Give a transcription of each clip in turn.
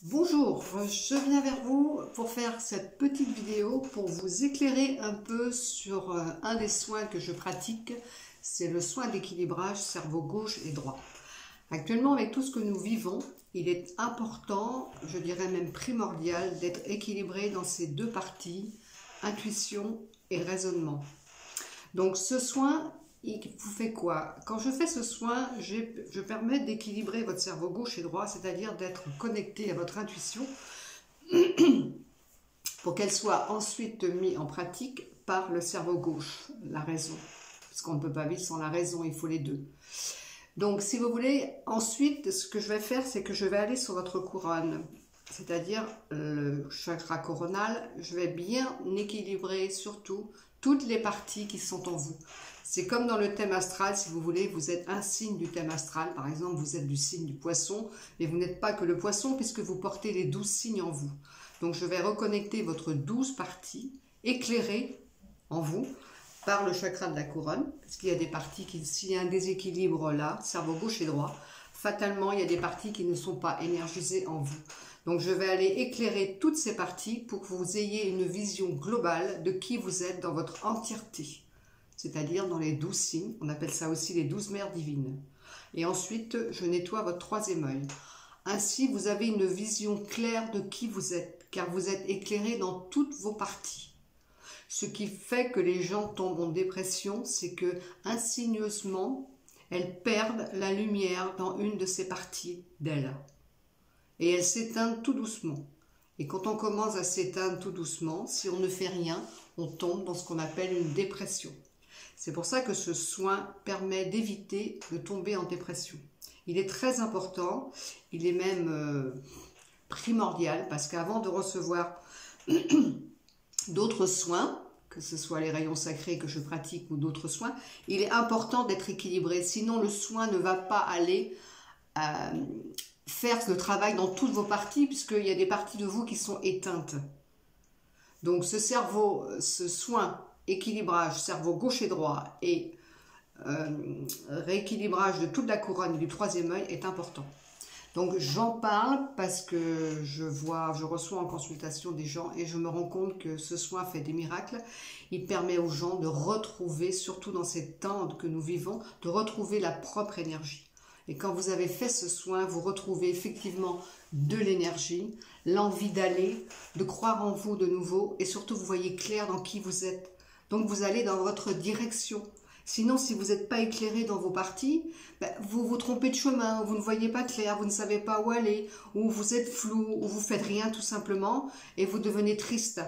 Bonjour, je viens vers vous pour faire cette petite vidéo pour vous éclairer un peu sur un des soins que je pratique, c'est le soin d'équilibrage cerveau gauche et droit. Actuellement, avec tout ce que nous vivons, il est important, je dirais même primordial, d'être équilibré dans ces deux parties, intuition et raisonnement. Donc ce soin, il vous fait quoi? Quand je fais ce soin, je permets d'équilibrer votre cerveau gauche et droit, c'est-à-dire d'être connecté à votre intuition pour qu'elle soit ensuite mise en pratique par le cerveau gauche, la raison. Parce qu'on ne peut pas vivre sans la raison, il faut les deux. Donc si vous voulez, ensuite, ce que je vais faire, c'est que je vais aller sur votre couronne, c'est-à-dire le chakra coronal. Je vais bien équilibrer surtout toutes les parties qui sont en vous. C'est comme dans le thème astral, si vous voulez, vous êtes un signe du thème astral. Par exemple, vous êtes du signe du poisson, mais vous n'êtes pas que le poisson puisque vous portez les 12 signes en vous. Donc je vais reconnecter votre 12 parties éclairées en vous par le chakra de la couronne, parce qu'il y a des parties qui, s'il y a un déséquilibre là, cerveau gauche et droit, fatalement il y a des parties qui ne sont pas énergisées en vous. Donc je vais aller éclairer toutes ces parties pour que vous ayez une vision globale de qui vous êtes dans votre entièreté, c'est-à-dire dans les 12 signes, on appelle ça aussi les 12 mères divines. Et ensuite, je nettoie votre troisième œil. Ainsi, vous avez une vision claire de qui vous êtes, car vous êtes éclairé dans toutes vos parties. Ce qui fait que les gens tombent en dépression, c'est que insidieusement, elles perdent la lumière dans une de ces parties d'elles. Et elles s'éteignent tout doucement. Et quand on commence à s'éteindre tout doucement, si on ne fait rien, on tombe dans ce qu'on appelle une dépression. C'est pour ça que ce soin permet d'éviter de tomber en dépression. Il est très important, il est même primordial, parce qu'avant de recevoir d'autres soins, que ce soit les rayons sacrés que je pratique ou d'autres soins, il est important d'être équilibré. Sinon, le soin ne va pas aller faire le travail dans toutes vos parties, puisqu'il y a des parties de vous qui sont éteintes. Donc ce soin équilibrage cerveau gauche et droit et rééquilibrage de toute la couronne et du troisième œil est important. Donc j'en parle parce que je reçois en consultation des gens et je me rends compte que ce soin fait des miracles. Il permet aux gens de retrouver, surtout dans ces temps que nous vivons, de retrouver la propre énergie. Et quand vous avez fait ce soin, vous retrouvez effectivement de l'énergie, l'envie d'aller, de croire en vous de nouveau et surtout vous voyez clair dans qui vous êtes. Donc vous allez dans votre direction. Sinon, si vous n'êtes pas éclairé dans vos parties, vous vous trompez de chemin, vous ne voyez pas clair, vous ne savez pas où aller, ou vous êtes flou, ou vous faites rien tout simplement, et vous devenez triste.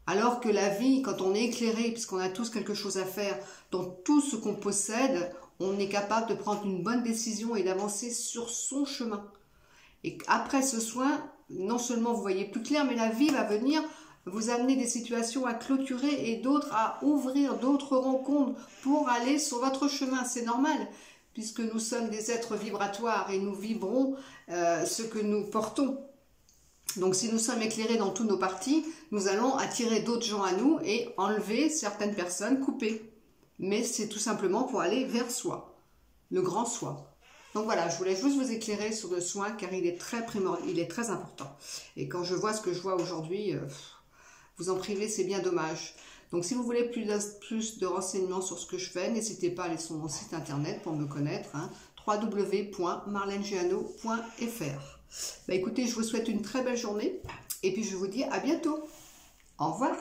Alors que la vie, quand on est éclairé, puisqu'on a tous quelque chose à faire, dans tout ce qu'on possède, on est capable de prendre une bonne décision et d'avancer sur son chemin. Et après ce soin, non seulement vous voyez plus clair, mais la vie va venir vous amener des situations à clôturer et d'autres à ouvrir, d'autres rencontres pour aller sur votre chemin. C'est normal, puisque nous sommes des êtres vibratoires et nous vibrons ce que nous portons. Donc si nous sommes éclairés dans toutes nos parties, nous allons attirer d'autres gens à nous et enlever certaines personnes, couper. Mais c'est tout simplement pour aller vers soi, le grand soi. Donc voilà, je voulais juste vous éclairer sur le soin car il est très primordial, il est très important. Et quand je vois ce que je vois aujourd'hui, vous en priver, c'est bien dommage. Donc si vous voulez plus de renseignements sur ce que je fais, n'hésitez pas à aller sur mon site internet pour me connaître, hein, www.marlenegiano.fr. Écoutez, je vous souhaite une très belle journée et puis je vous dis à bientôt. Au revoir.